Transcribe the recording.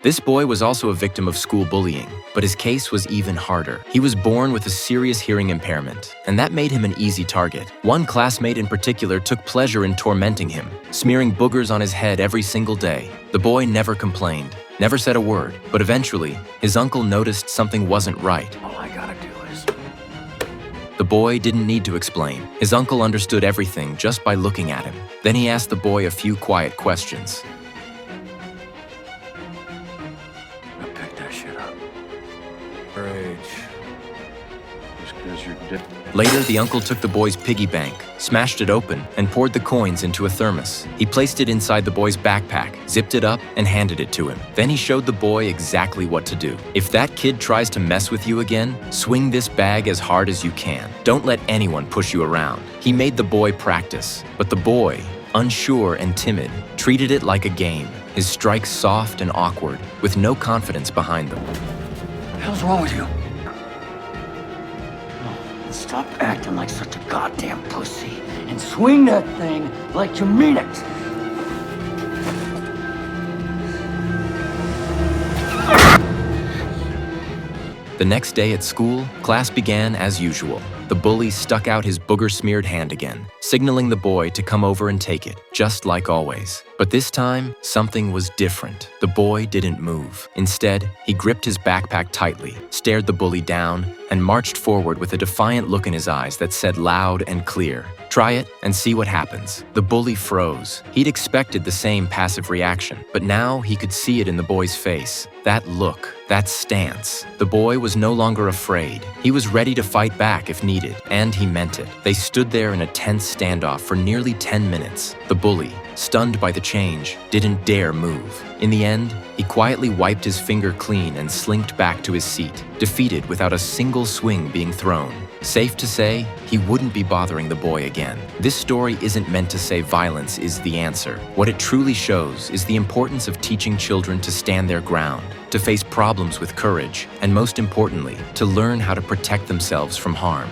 This boy was also a victim of school bullying, but his case was even harder. He was born with a serious hearing impairment, and that made him an easy target. One classmate in particular took pleasure in tormenting him, smearing boogers on his head every single day. The boy never complained, never said a word, but eventually, his uncle noticed something wasn't right. All I gotta do is... The boy didn't need to explain. His uncle understood everything just by looking at him. Then he asked the boy a few quiet questions. Your age. Just because you're dead. Later, the uncle took the boy's piggy bank, smashed it open, and poured the coins into a thermos. He placed it inside the boy's backpack, zipped it up, and handed it to him. Then he showed the boy exactly what to do. If that kid tries to mess with you again, swing this bag as hard as you can. Don't let anyone push you around. He made the boy practice, but the boy, unsure and timid, treated it like a game, his strikes soft and awkward, with no confidence behind them. What the hell's wrong with you? Stop acting like such a goddamn pussy and swing that thing like you mean it. The next day at school, class began as usual. The bully stuck out his booger-smeared hand again, signaling the boy to come over and take it, just like always. But this time, something was different. The boy didn't move. Instead, he gripped his backpack tightly, stared the bully down, and marched forward with a defiant look in his eyes that said loud and clear, "Try it and see what happens." The bully froze. He'd expected the same passive reaction, but now he could see it in the boy's face. That look, that stance. The boy was no longer afraid. He was ready to fight back if needed, and he meant it. They stood there in a tense standoff for nearly 10 minutes. The bully, stunned by the change, didn't dare move. In the end, he quietly wiped his finger clean and slinked back to his seat, defeated without a single swing being thrown. Safe to say, he wouldn't be bothering the boy again. This story isn't meant to say violence is the answer. What it truly shows is the importance of teaching children to stand their ground, to face problems with courage, and most importantly, to learn how to protect themselves from harm.